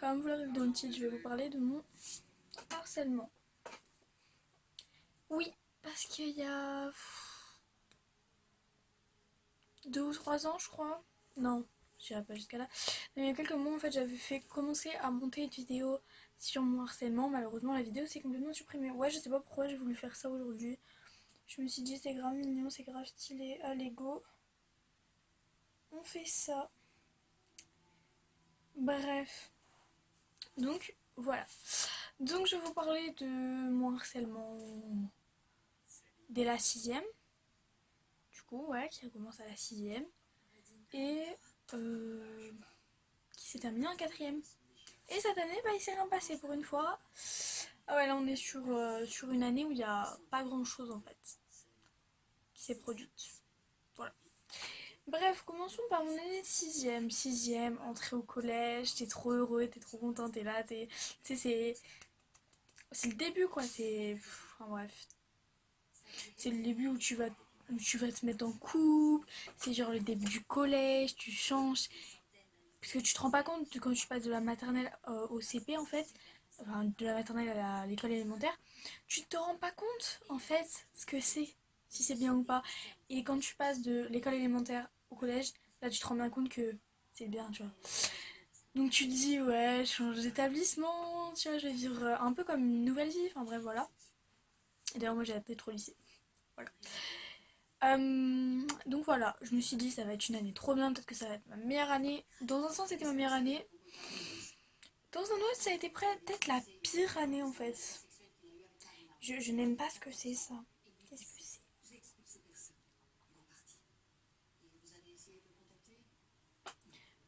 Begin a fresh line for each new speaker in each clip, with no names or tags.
Comme vous l'avez vu dans le titre, je vais vous parler de mon harcèlement. Oui, parce qu'il y a 2 ou 3 ans, je crois. Non, je dirais pas jusqu'à là. Mais il y a quelques mois, en fait, j'avais fait commencer à monter une vidéo sur mon harcèlement. Malheureusement, la vidéo s'est complètement supprimée. Ouais, je sais pas pourquoi j'ai voulu faire ça aujourd'hui. Je me suis dit, c'est grave mignon, c'est grave stylé. Allez, go. On fait ça. Bref. Donc, voilà. Donc, je vais vous parler de mon harcèlement dès la sixième. Du coup, ouais, qui recommence à la sixième. Et qui s'est terminé en quatrième. Et cette année, bah, il s'est rien passé pour une fois. Ah ouais, là on est sur une année où il n'y a pas grand chose en fait qui s'est produite. Voilà. Bref, commençons par mon année de sixième. Sixième, entrée au collège, t'es trop heureux, t'es trop content, t'es là, t'es. Tu sais, c'est le début quoi, c'est. Enfin bref. C'est le début où tu vas te mettre en couple, c'est genre le début du collège, tu changes. Parce que tu te rends pas compte quand tu passes de la maternelle au CP en fait, enfin de la maternelle à l'école élémentaire, tu te rends pas compte en fait ce que c'est, si c'est bien ou pas. Et quand tu passes de l'école élémentaire au collège, là tu te rends bien compte que c'est bien, tu vois. Donc tu te dis ouais, je change d'établissement, tu vois, je vais vivre un peu comme une nouvelle vie, enfin bref voilà. Et d'ailleurs moi j'ai adapté trop au lycée. Voilà. Donc voilà, je me suis dit ça va être une année trop bien, peut-être que ça va être ma meilleure année. Dans un sens c'était ma meilleure année, dans un autre ça a été peut-être la pire année en fait. Je n'aime pas ce que c'est ça. Qu'est-ce que c'est?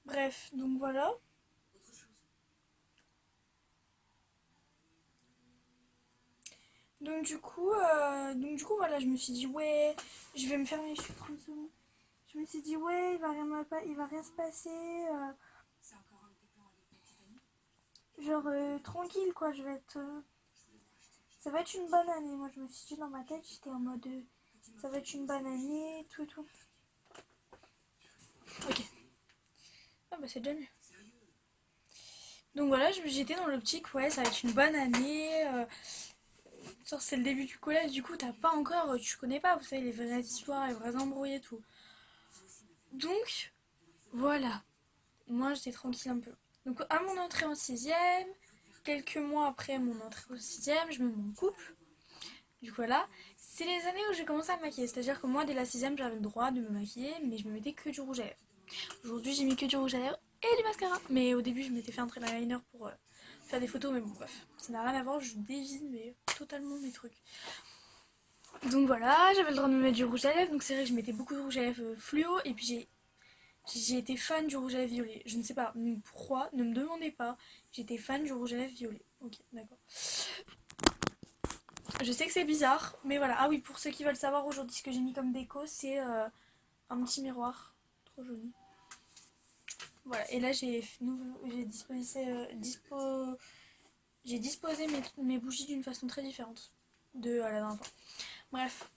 Bref, donc voilà. Donc du coup voilà, je me suis dit ouais, je vais me fermer, je suis 30 secondes. Je me suis dit ouais, il va rien se passer. Genre tranquille quoi, je vais être ça va être une bonne année. Moi je me suis dit dans ma tête, j'étais en mode ça va être une bonne année, tout et tout. Ok. Ah bah c'est déjà mieux. Donc voilà, j'étais dans l'optique, ouais, ça va être une bonne année. Genre c'est le début du collège, du coup t'as pas encore, tu connais pas, vous savez, les vraies histoires, les vrais embrouilles et tout. Donc voilà, moi j'étais tranquille un peu. Donc à mon entrée en sixième, quelques mois après mon entrée en sixième, je me mets en couple. Du coup voilà, c'est les années où j'ai commencé à me maquiller. C'est-à-dire que moi dès la sixième j'avais le droit de me maquiller, mais je me mettais que du rouge à lèvres. Aujourd'hui j'ai mis que du rouge à lèvres et du mascara. Mais au début je m'étais fait un trait d'eyeliner pour faire des photos, mais bon bref, ça n'a rien à voir, je dévie mais totalement mes trucs. Donc voilà, j'avais le droit de me mettre du rouge à lèvres, donc c'est vrai que je mettais beaucoup de rouge à lèvres fluo, et puis j'ai été fan du rouge à lèvres violet. Je ne sais pas pourquoi, ne me demandez pas, j'étais fan du rouge à lèvres violet. Ok, d'accord. Je sais que c'est bizarre, mais voilà. Ah oui, pour ceux qui veulent savoir aujourd'hui ce que j'ai mis comme déco, c'est un petit miroir. Trop joli. Voilà, et là j'ai disposé mes bougies d'une façon très différente de à la dernière fois. Bref.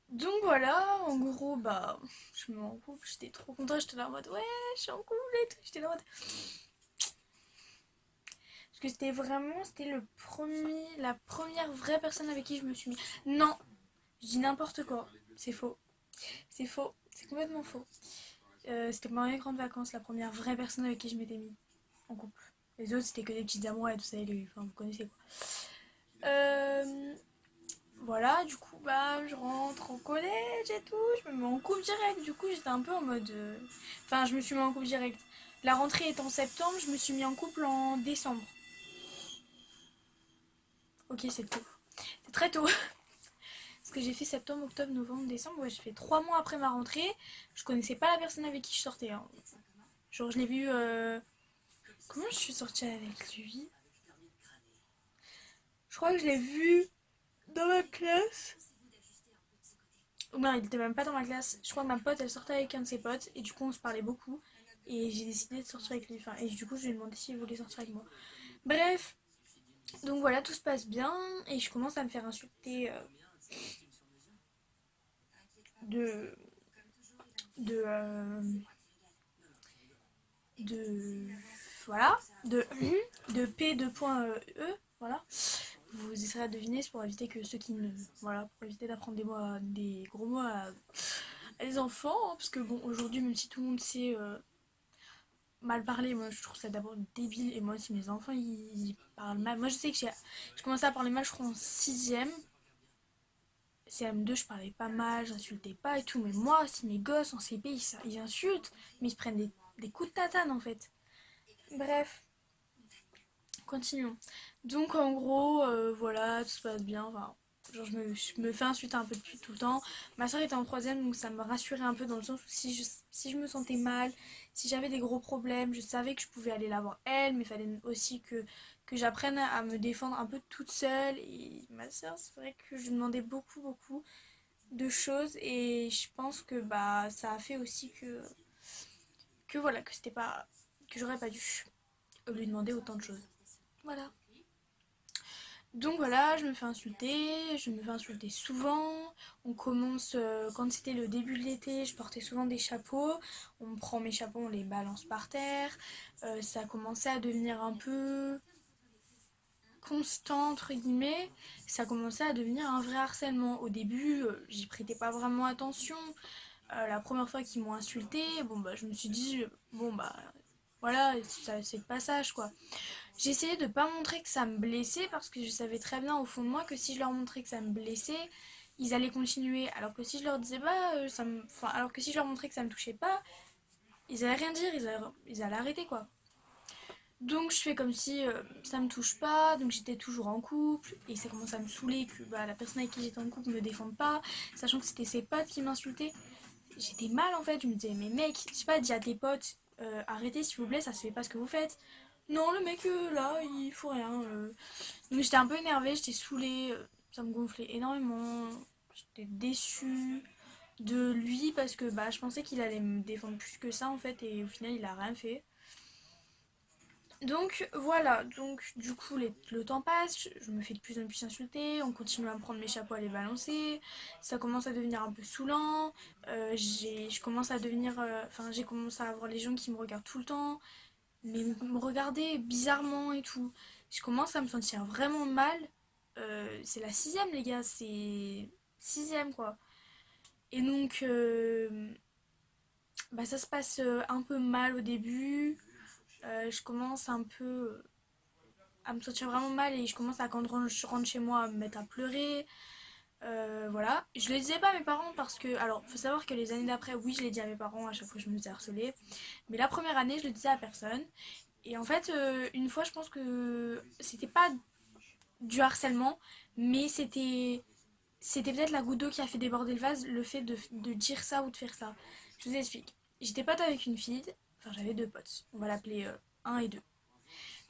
Donc voilà, en gros, bah, je me mets en couple, j'étais trop contente, j'étais là en mode ouais, je suis en couple et tout, j'étais là en mode. Parce que c'était la première vraie personne avec qui je me suis mis. Non, je dis n'importe quoi, c'est faux, c'est faux, c'est complètement faux. C'était pendant les grandes vacances, la première vraie personne avec qui je m'étais mis en couple. Les autres, c'était que des petites amours et tout ça, enfin, vous connaissez quoi. Voilà, du coup, bah, je rentre au collège et tout, je me mets en couple direct. Du coup, j'étais un peu en mode. Enfin, je me suis mis en couple direct. La rentrée est en septembre, je me suis mis en couple en décembre. Ok, c'est tôt. C'est très tôt. Parce que j'ai fait septembre, octobre, novembre, décembre. Ouais, j'ai fait 3 mois après ma rentrée. Je connaissais pas la personne avec qui je sortais. Hein. Genre, je l'ai vu. Comment je suis sortie avec lui? Je crois que je l'ai vu dans ma classe. Non, il était même pas dans ma classe. Je crois que ma pote, elle sortait avec un de ses potes. Et du coup, on se parlait beaucoup. Et j'ai décidé de sortir avec lui. Enfin, et du coup, je lui ai demandé s'il voulait sortir avec moi. Bref. Donc voilà, tout se passe bien. Et je commence à me faire insulter de. De. De. voilà, de P2.E, voilà. Vous essaierez de deviner, c'est pour éviter que ceux qui ne... Voilà, pour éviter d'apprendre des gros mots à les enfants, hein, parce que bon, aujourd'hui, même si tout le monde sait mal parler, moi je trouve ça d'abord débile, et moi aussi mes enfants ils parlent mal. Moi je sais que j'ai commencé à parler mal, je crois en 6ème. CM2, je parlais pas mal, j'insultais pas et tout, mais moi, si mes gosses en CP ils insultent, mais ils se prennent des coups de tatane en fait. Bref, continuons. Donc en gros, voilà, tout se passe bien. Enfin, genre je me fais insulter un peu depuis tout le temps. Ma soeur était en 3ème, donc ça me rassurait un peu dans le sens où si je me sentais mal, si j'avais des gros problèmes, je savais que je pouvais aller la voir elle, mais il fallait aussi que j'apprenne à me défendre un peu toute seule. Et ma soeur, c'est vrai que je lui demandais beaucoup de choses, et je pense que bah ça a fait aussi que voilà, que c'était pas, que j'aurais pas dû lui demander autant de choses. Voilà. Donc voilà, je me fais insulter souvent. On commence, quand c'était le début de l'été, je portais souvent des chapeaux. On prend mes chapeaux, on les balance par terre. Ça a commencé à devenir un peu constant, entre guillemets. Ça a commencé à devenir un vrai harcèlement. Au début, j'y prêtais pas vraiment attention. La première fois qu'ils m'ont insulté, bon bah je me suis dit, bon bah voilà, c'est le passage quoi. J'essayais de pas montrer que ça me blessait parce que je savais très bien au fond de moi que si je leur montrais que ça me blessait, ils allaient continuer. Alors que si je leur disais pas, enfin, alors que si je leur montrais que ça me touchait pas, ils allaient rien dire, ils allaient arrêter quoi. Donc je fais comme si ça me touche pas, donc j'étais toujours en couple, et ça commence à me saouler que bah, la personne avec qui j'étais en couple me défende pas, sachant que c'était ses potes qui m'insultaient. J'étais mal en fait, je me disais mais mec, je sais pas, dis à tes potes, arrêtez s'il vous plaît, ça se fait pas ce que vous faites. Non, le mec là, il faut rien. Donc j'étais un peu énervée, j'étais saoulée, ça me gonflait énormément, j'étais déçue de lui parce que bah je pensais qu'il allait me défendre plus que ça en fait, et au final il a rien fait. Donc voilà, donc du coup le temps passe, je me fais de plus en plus insulter, on continue à me prendre mes chapeaux à les balancer, ça commence à devenir un peu saoulant, je commence à devenir, enfin j'ai commencé à avoir les gens qui me regardent tout le temps, mais me regarder bizarrement et tout. Je commence à me sentir vraiment mal. C'est la 6ème les gars, c'est 6ème quoi. Et donc bah, ça se passe un peu mal au début. Je commence un peu à me sentir vraiment mal, et je commence à, quand je rentre chez moi, à me mettre à pleurer. Voilà. Je le disais pas à mes parents parce que, alors, faut savoir que les années d'après, oui, je l'ai dit à mes parents à chaque fois que je me faisais harceler. Mais la première année, je le disais à personne. Et en fait, une fois, je pense que c'était pas du harcèlement, mais c'était peut-être la goutte d'eau qui a fait déborder le vase, le fait de dire ça ou de faire ça. Je vous explique. J'étais pote avec une fille, enfin j'avais deux potes, on va l'appeler 1 et 2.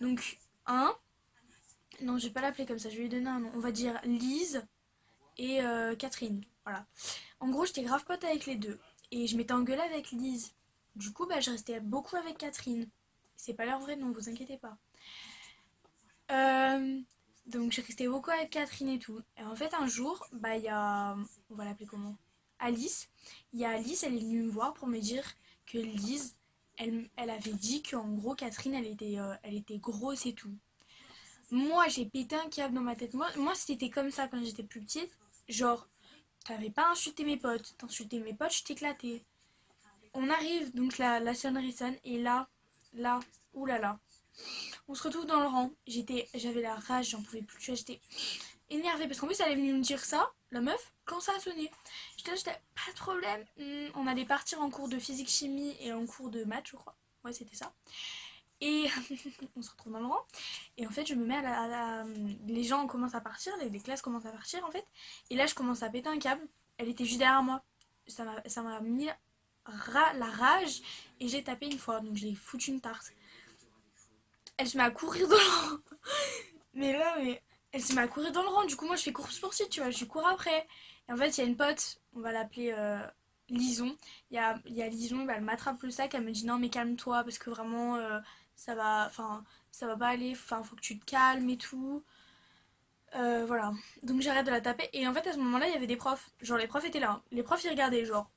Donc 1, non je vais pas l'appeler comme ça, je vais lui donner un nom, on va dire Lise et Catherine, voilà. En gros j'étais grave pote avec les deux, et je m'étais engueulée avec Lise. Du coup bah je restais beaucoup avec Catherine. C'est pas leur vrai nom, vous inquiétez pas. Euh, donc je restais beaucoup avec Catherine et tout. Et en fait un jour, bah il y a, on va l'appeler comment, Alice. Il y a Alice, elle est venue me voir pour me dire que Lise, elle avait dit qu'en gros Catherine, elle était grosse et tout. Moi j'ai pété un câble dans ma tête. Moi c'était comme ça quand j'étais plus petite. Genre, t'avais pas insulté mes potes, t'insultais mes potes, je t'éclatais. On arrive, donc la sonnerie sonne, et là, oulala. On se retrouve dans le rang. J'avais la rage, j'en pouvais plus. Tu vois, j'étais énervée parce qu'en plus, elle est venue me dire ça, la meuf, quand ça a sonné. J'étais pas de problème. On allait partir en cours de physique-chimie et en cours de maths, je crois. Ouais, c'était ça. Et on se retrouve dans le rang. Et en fait, je me mets les gens commencent à partir, les classes commencent à partir en fait. Et là, je commence à péter un câble. Elle était juste derrière moi. Ça m'a mis la rage, et j'ai tapé une fois. Donc, je l'ai foutu une tarte. Elle se met à courir dans le rang. Mais elle se met à courir dans le rang. Du coup, moi, je fais course poursuite, tu vois. Je cours après. Et en fait, il y a une pote, on va l'appeler Lison. Il y a Lison, bah, elle m'attrape le sac. Elle me dit non, mais calme-toi parce que vraiment, ça va pas aller. Enfin, faut que tu te calmes et tout. Voilà. Donc, j'arrête de la taper. Et en fait, à ce moment-là, il y avait des profs. Genre, les profs étaient là. Les profs, ils regardaient. Genre,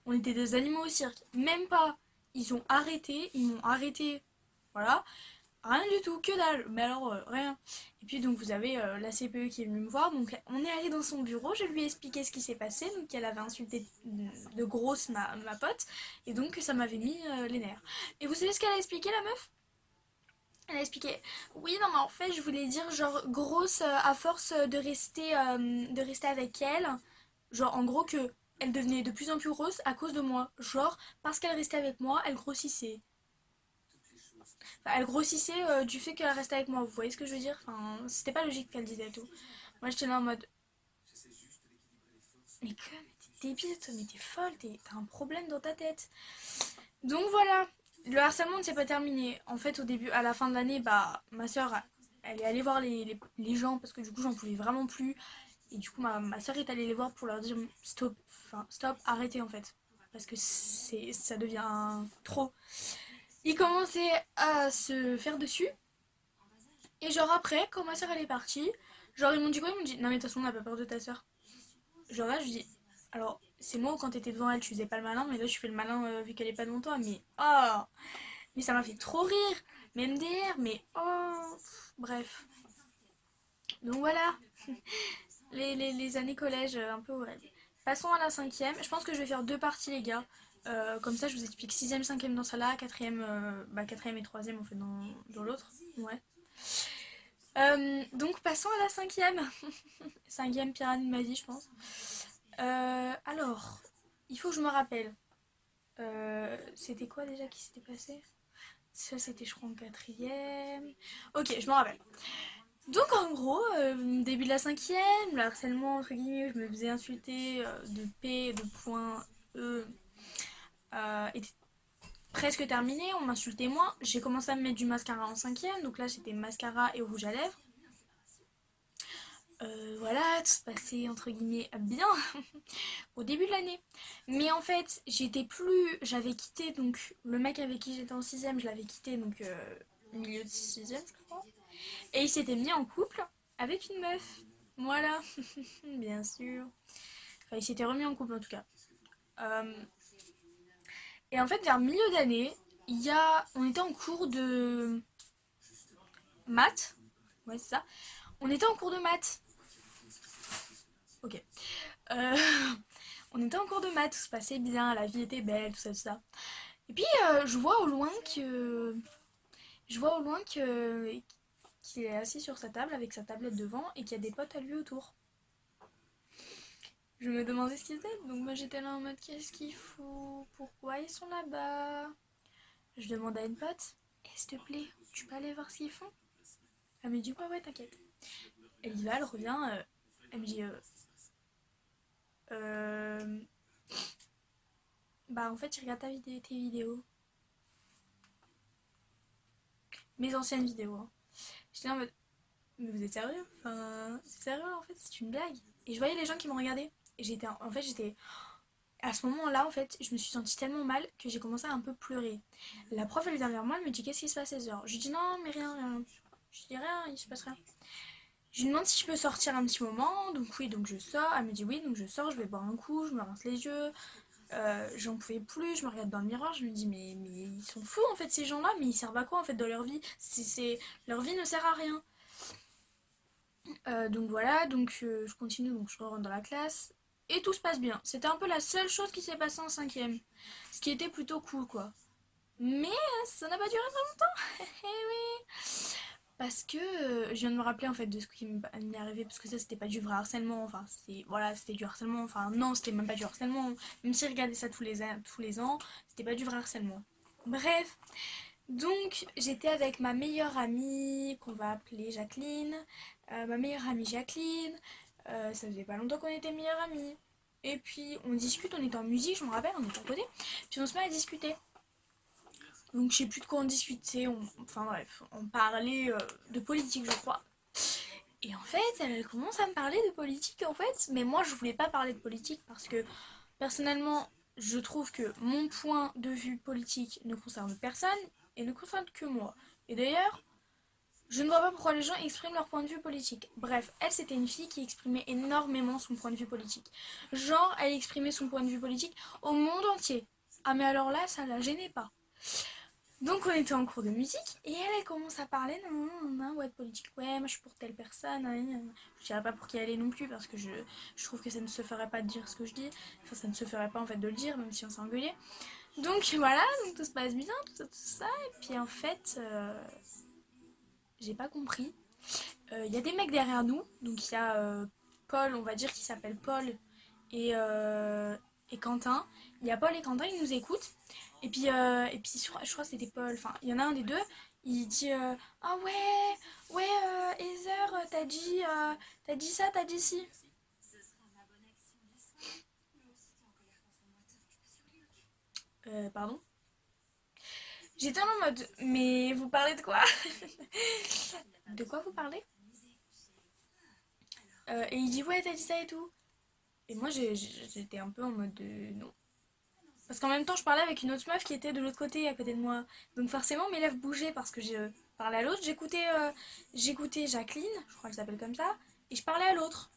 on était des animaux au cirque. Même pas. Ils m'ont arrêté Voilà. Rien du tout, que dalle, mais alors rien. Et puis donc vous avez la CPE qui est venue me voir, donc on est allé dans son bureau, je lui ai expliqué ce qui s'est passé, donc elle avait insulté de grosse ma pote, et donc ça m'avait mis les nerfs. Et vous savez ce qu'elle a expliqué la meuf? Elle a expliqué, oui non mais en fait je voulais dire genre grosse à force de rester avec elle, genre en gros que elle devenait de plus en plus grosse à cause de moi, genre parce qu'elle restait avec moi, elle grossissait. Enfin, elle grossissait du fait qu'elle restait avec moi, vous voyez ce que je veux dire? Enfin, c'était pas logique qu'elle disait et tout. Moi j'étais là en mode, mais que, mais t'es débile, toi, mais t'es folle, t'as un problème dans ta tête. Donc voilà, le harcèlement ne s'est pas terminé. En fait, au début, à la fin de l'année, bah, ma soeur, elle est allée voir les gens parce que du coup, j'en pouvais vraiment plus. Et du coup, ma soeur est allée les voir pour leur dire stop, enfin, stop, arrêtez en fait. Parce que ça devient trop. Ils commençaient à se faire dessus. Et genre après, quand ma soeur elle est partie, genre ils m'ont dit quoi? Ils m'ont dit non mais de toute façon on n'a pas peur de ta soeur. Genre là je dis alors c'est moi quand t'étais devant elle tu faisais pas le malin mais là je fais le malin vu qu'elle est pas devant toi mais oh mais ça m'a fait trop rire mais MDR mais oh bref donc voilà les années collège un peu horribles. Passons à la cinquième. Je pense que je vais faire deux parties les gars. Comme ça je vous explique sixième, cinquième dans celle-là, quatrième, quatrième et troisième on fait dans l'autre. Ouais. Donc passons à la cinquième. Cinquième pire année de ma vie, je pense. Alors, il faut que je me rappelle. C'était quoi déjà qui s'était passé? Ça, c'était, je crois, en quatrième. Ok, je me rappelle. Donc, en gros, début de la cinquième, le harcèlement, entre guillemets, où je me faisais insulter de P, de point E, était presque terminé. On m'insultait moins. J'ai commencé à me mettre du mascara en cinquième. Donc là, c'était mascara et rouge à lèvres. Voilà, tout se passait entre guillemets bien au début de l'année. Mais en fait, j'avais quitté donc le mec avec qui j'étais en sixième, je l'avais quitté donc milieu de sixième, je crois. Et il s'était mis en couple avec une meuf. Voilà, bien sûr. Enfin, il s'était remis en couple en tout cas. Euh, et en fait, vers milieu d'année, on était en cours de maths. Ouais, c'est ça. On était en cours de maths. Ok. Euh, on était en cours de maths, tout se passait bien, la vie était belle, tout ça, tout ça. Et puis je vois au loin que. Je vois au loin que. Qu'il est assis sur sa table avec sa tablette devant et qu'il y a des potes à lui autour. Je me demandais ce qu'ils faisaient, donc moi j'étais là en mode qu'est-ce qu'il faut? Pourquoi ils sont là-bas? Je demande à une pote, s'il te plaît, tu peux aller voir ce qu'ils font? Elle me dit ouais ouais t'inquiète. Elle y va, elle revient, elle me dit euh, bah en fait je regarde tes vidéos. Mes anciennes vidéos. Hein. J'étais là en mode mais vous êtes sérieux? Enfin, c'est sérieux en fait, c'est une blague. Et je voyais les gens qui me regardaient. Et j'étais. À ce moment-là, en fait, je me suis sentie tellement mal que j'ai commencé à un peu pleurer. La prof, elle vient vers moi, elle me dit qu'est-ce qui se passe à 16h. Je lui dis non, mais rien, rien. Je dis rien, il se passe rien. Je lui demande si je peux sortir un petit moment, donc oui, donc je sors. Elle me dit oui, donc je sors, je vais boire un coup, je me rince les yeux. J'en pouvais plus, je me regarde dans le miroir, je me dis mais ils sont fous en fait ces gens-là, mais ils servent à quoi en fait dans leur vie? Leur vie ne sert à rien. Donc voilà, donc je continue, donc je rentre dans la classe. Et tout se passe bien. C'était un peu la seule chose qui s'est passée en cinquième. Ce qui était plutôt cool, quoi. Mais ça n'a pas duré très longtemps. Eh oui. Parce que je viens de me rappeler en fait de ce qui m'est arrivé. Parce que ça, c'était pas du vrai harcèlement. Enfin, voilà, c'était du harcèlement. Enfin, non, c'était même pas du harcèlement. Même si je regardais ça tous les ans, c'était pas du vrai harcèlement. Bref, donc, j'étais avec ma meilleure amie, qu'on va appeler Jacqueline. Ma meilleure amie Jacqueline. Ça faisait pas longtemps qu'on était meilleures amies. Et puis, on discute, on était en musique, je me rappelle, on était à côté. Puis on se met à discuter. Donc, je sais plus de quoi on discutait. Enfin bref, on parlait de politique, je crois. Et en fait, elle commence à me parler de politique, en fait. Mais moi, je voulais pas parler de politique parce que, personnellement, je trouve que mon point de vue politique ne concerne personne et ne concerne que moi. Et d'ailleurs, je ne vois pas pourquoi les gens expriment leur point de vue politique. Bref, elle, c'était une fille qui exprimait énormément son point de vue politique. Genre, elle exprimait son point de vue politique au monde entier. Ah mais alors là, ça la gênait pas. Donc on était en cours de musique et elle commence à parler, non, non, non, ouais, de politique, ouais, moi je suis pour telle personne, nan, nan, nan. Je dirais pas pour qui elle est non plus parce que je trouve que ça ne se ferait pas de dire ce que je dis, enfin ça ne se ferait pas en fait de le dire même si on s'est engueulé. Donc voilà, donc tout se passe bien, tout ça, et puis en fait, j'ai pas compris. Il y a des mecs derrière nous, donc il y a Paul, on va dire qu'il s'appelle Paul et Quentin. Il y a Paul et Quentin, ils nous écoutent. Et puis je crois que c'était Paul, enfin il y en a un des deux, il dit ah ouais, ouais, Heather, t'as dit ça, t'as dit ci. Pardon. J'étais en mode, mais vous parlez de quoi? De quoi vous parlez? Et il dit ouais, t'as dit ça et tout. Et moi j'étais un peu en mode non. Parce qu'en même temps, je parlais avec une autre meuf qui était de l'autre côté, à côté de moi. Donc forcément, mes lèvres bougeaient parce que je parlais à l'autre. J'écoutais Jacqueline, je crois qu'elle s'appelle comme ça, et je parlais à l'autre.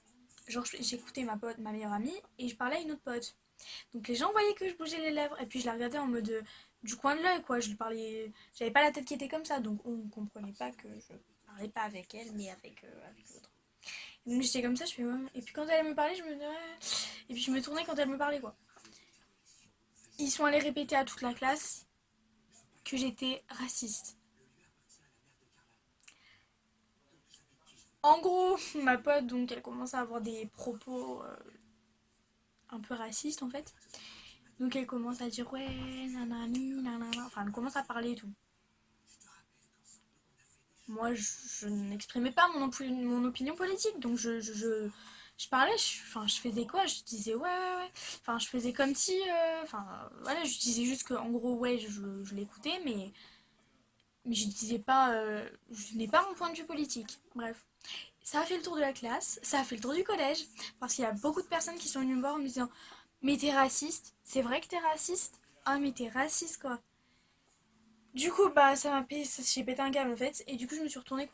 Genre, j'écoutais ma pote, ma meilleure amie, et je parlais à une autre pote. Donc les gens voyaient que je bougeais les lèvres, et puis je la regardais en mode du coin de l'œil, quoi. Je lui parlais, j'avais pas la tête qui était comme ça, donc on ne comprenait pas que je parlais pas avec elle, mais avec l'autre. Donc j'étais comme ça, je fais ouais. Et puis quand elle me parlait, je me disais ouais. Et puis je me tournais quand elle me parlait, quoi. Ils sont allés répéter à toute la classe que j'étais raciste. En gros, ma pote, donc, elle commence à avoir des propos un peu racistes en fait. Donc elle commence à dire ouais, nanani, nanana. Enfin, elle commence à parler et tout. Moi, je n'exprimais pas mon opinion politique, donc je parlais, enfin, je faisais quoi? Je disais ouais, ouais, ouais. Enfin, je faisais comme si, enfin, voilà, je disais juste que en gros, ouais, je l'écoutais, mais je disais pas, je n'ai pas mon point de vue politique. Bref. Ça a fait le tour de la classe, ça a fait le tour du collège, parce qu'il y a beaucoup de personnes qui sont venues me voir en me disant mais t'es raciste, c'est vrai que t'es raciste? Ah mais t'es raciste quoi. Du coup bah j'ai pété un câble en fait, et du coup je me suis retournée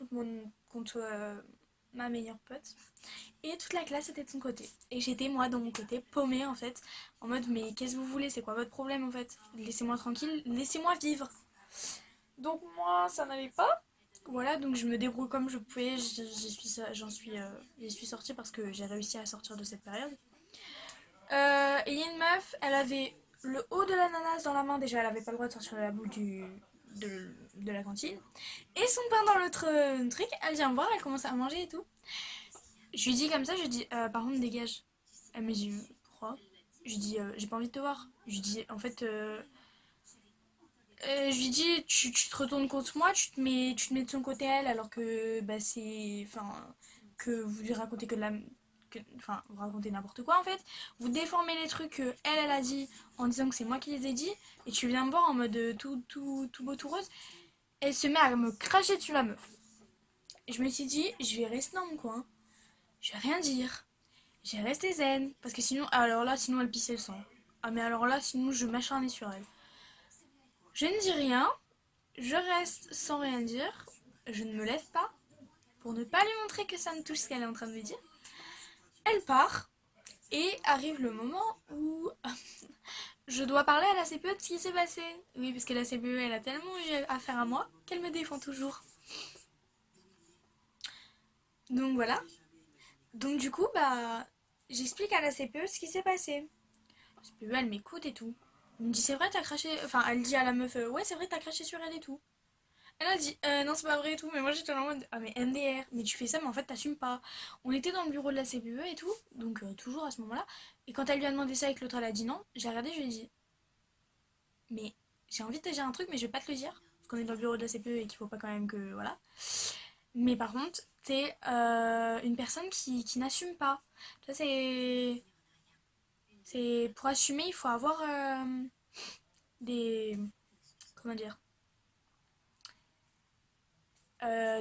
contre ma meilleure pote, et toute la classe était de son côté. Et j'étais moi dans mon côté, paumée en fait, en mode mais qu'est-ce que vous voulez, c'est quoi votre problème en fait? Laissez-moi tranquille, laissez-moi vivre. Donc moi ça n'allait pas. Voilà, donc je me débrouille comme je pouvais, j'y suis sortie parce que j'ai réussi à sortir de cette période. Et il y a une meuf, elle avait le haut de l'ananas dans la main, déjà elle avait pas le droit de sortir de la boule de la cantine. Et son pain dans l'autre truc, elle vient me voir, elle commence à manger et tout. Je lui dis comme ça, je lui dis par contre dégage. Elle me dit pourquoi? Je lui dis j'ai pas envie de te voir. Je lui dis en fait je lui dis, tu te retournes contre moi, tu te mets de son côté à elle, alors que bah, c'est. Enfin, que vous lui racontez que de la. Enfin, vous racontez n'importe quoi en fait. Vous déformez les trucs que elle a dit en disant que c'est moi qui les ai dit, et tu viens me voir en mode tout beau, tout rose. Elle se met à me cracher dessus la meuf. Et je me suis dit, je vais rester dans mon coin, je vais rien dire, je vais rester zen, parce que sinon, alors là, sinon elle pissait le sang. Ah, mais alors là, sinon je m'acharnais sur elle. Je ne dis rien, je reste sans rien dire, je ne me lève pas pour ne pas lui montrer que ça me touche ce qu'elle est en train de me dire. Elle part et arrive le moment où je dois parler à la CPE de ce qui s'est passé. Oui, parce que la CPE, elle a tellement eu affaire à moi qu'elle me défend toujours. Donc voilà. Donc du coup, bah, j'explique à la CPE ce qui s'est passé. La CPE, elle m'écoute et tout. Elle me dit, c'est vrai, t'as craché. Enfin, elle dit à la meuf, ouais, c'est vrai, t'as craché sur elle et tout. Elle a dit non c'est pas vrai et tout, mais moi j'étais en mode ah mais MDR, mais tu fais ça mais en fait t'assumes pas. On était dans le bureau de la CPE et tout, donc toujours à ce moment-là, et quand elle lui a demandé ça et que l'autre elle a dit non, j'ai regardé, je lui ai dit mais j'ai envie de te dire un truc mais je vais pas te le dire, parce qu'on est dans le bureau de la CPE et qu'il faut pas quand même que voilà. Mais par contre, t'es une personne qui n'assume pas. Ça c'est pour assumer il faut avoir des comment dire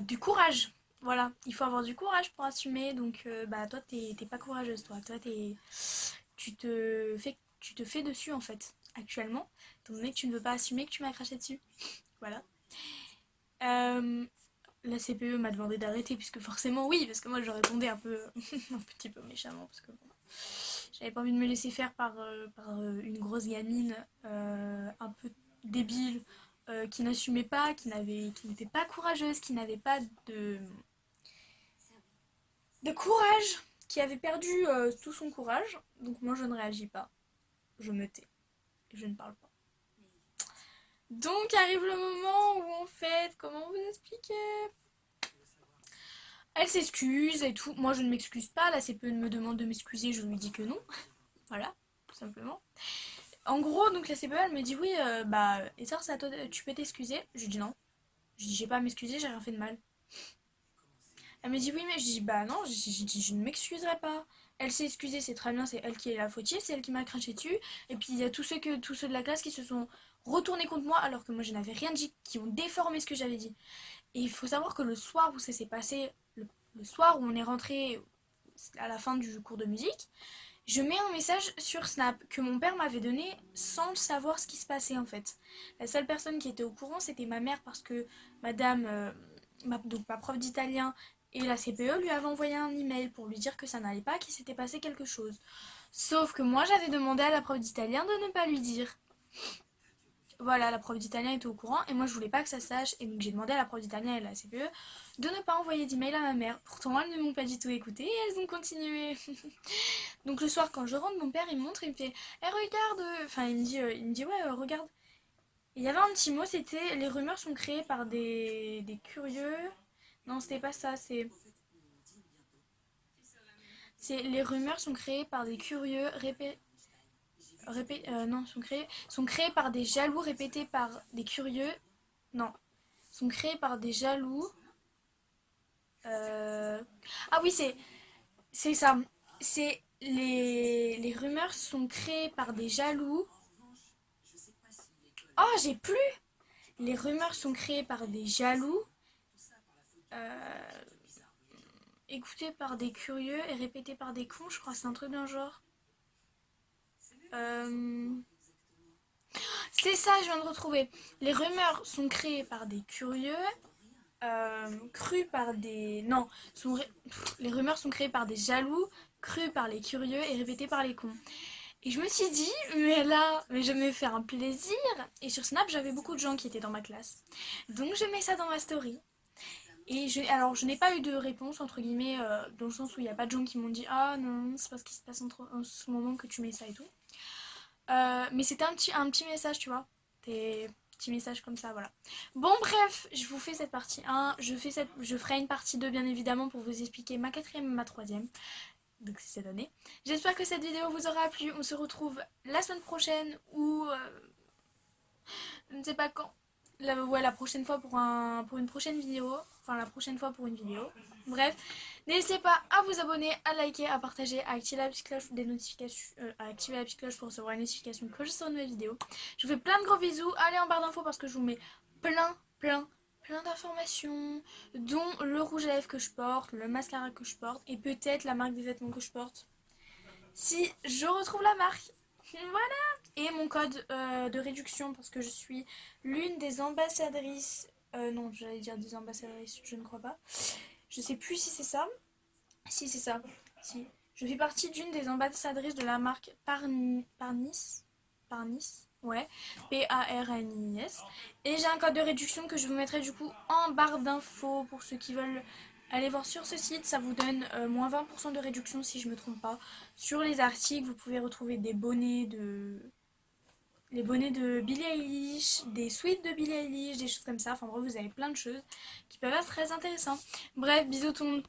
du courage. Voilà, il faut avoir du courage pour assumer. Donc, bah, toi, t'es pas courageuse, toi. Toi, tu te fais dessus, en fait, actuellement. Étant donné que tu ne veux pas assumer que tu m'as craché dessus. Voilà. Euh, la CPE m'a demandé d'arrêter, puisque forcément, oui, parce que moi, je répondais un peu, un petit peu méchamment, parce que bon, j'avais pas envie de me laisser faire par une grosse gamine un peu débile, qui n'assumait pas, qui n'était pas courageuse, qui n'avait pas de courage, qui avait perdu tout son courage. Donc moi je ne réagis pas, je me tais, je ne parle pas. Donc arrive le moment où en fait, comment vous expliquer? Elle s'excuse et tout. Moi je ne m'excuse pas, la CPE me demande de m'excuser, je lui dis que non. Voilà, tout simplement. En gros, donc la CPE elle me dit oui, bah, et ça, c'est à toi, tu peux t'excuser. Je lui dis non. Je dis j'ai pas à m'excuser, j'ai rien fait de mal. Elle me dit oui, mais je dis bah non, je ne m'excuserai pas. Elle s'est excusée, c'est très bien, c'est elle qui est la fautière, c'est elle qui m'a craché dessus. Et puis il y a tous ceux de la classe qui se sont retournés contre moi alors que moi je n'avais rien dit, qui ont déformé ce que j'avais dit. Et il faut savoir que le soir où ça s'est passé, le soir où on est rentré à la fin du cours de musique, je mets un message sur Snap que mon père m'avait donné sans savoir ce qui se passait en fait. La seule personne qui était au courant c'était ma mère parce que madame, donc ma prof d'italien et la CPE lui avaient envoyé un email pour lui dire que ça n'allait pas, qu'il s'était passé quelque chose. Sauf que moi j'avais demandé à la prof d'italien de ne pas lui dire. Voilà, la prof d'italien était au courant et moi je voulais pas que ça se sache et donc j'ai demandé à la prof d'italien et à la CPE de ne pas envoyer d'email à ma mère. Pourtant elles ne m'ont pas du tout écouté et elles ont continué. Donc le soir quand je rentre, mon père il me montre et il me fait eh, regarde, enfin il me dit ouais regarde. Et il y avait un petit mot, c'était les rumeurs sont créées par des curieux. Non c'était pas ça, c'est les rumeurs sont créées par des curieux non, sont créés par des jaloux répétés par des curieux. Non, sont créés par des jaloux. Ah oui, c'est ça. C'est les rumeurs sont créées par des jaloux. Oh, j'ai plus. Les rumeurs sont créées par des jaloux, euh, écoutées par des curieux et répétées par des cons, je crois. C'est un truc d'un genre. Euh, c'est ça, je viens de retrouver. Les rumeurs sont créées par des curieux, crues par des... Non, les rumeurs sont créées par des jaloux, crues par les curieux et répétées par les cons. Et je me suis dit, mais je me fais un plaisir. Et sur Snap, j'avais beaucoup de gens qui étaient dans ma classe. Donc je mets ça dans ma story. Et alors, je n'ai pas eu de réponse, entre guillemets, dans le sens où il n'y a pas de gens qui m'ont dit ah non, c'est pas ce qui se passe en ce moment que tu mets ça et tout. Mais c'était un petit message, tu vois. Des petits messages comme ça, voilà. Bon, bref, je vous fais cette partie 1. Je ferai une partie 2, bien évidemment, pour vous expliquer ma quatrième et ma troisième. Donc, c'est cette année. J'espère que cette vidéo vous aura plu. On se retrouve la semaine prochaine ou je ne sais pas quand. La prochaine fois pour une prochaine vidéo. Enfin, la prochaine fois pour une vidéo. Bref, n'hésitez pas à vous abonner, à liker, à partager, à activer la petite cloche des notifications, à activer la petite cloche pour recevoir les notifications quand je sors de nouvelles vidéos. Je vous fais plein de gros bisous. Allez en barre d'infos parce que je vous mets plein d'informations, dont le rouge à lèvres que je porte, le mascara que je porte et peut-être la marque des vêtements que je porte. Si je retrouve la marque. Voilà. Et mon code de réduction parce que je suis l'une des ambassadrices. Non, j'allais dire des ambassadrices, je ne crois pas. Je sais plus si c'est ça. Si, c'est ça. Si. Je fais partie d'une des ambassadrices de la marque Parnis. Parnis. Ouais. Parnis. Et j'ai un code de réduction que je vous mettrai du coup en barre d'infos pour ceux qui veulent aller voir sur ce site. Ça vous donne moins 20% de réduction si je me trompe pas. Sur les articles, vous pouvez retrouver des bonnets les bonnets de Billie Eilish, des suites de Billie Eilish, des choses comme ça. Enfin bref, vous avez plein de choses qui peuvent être très intéressantes. Bref, bisous tout le monde.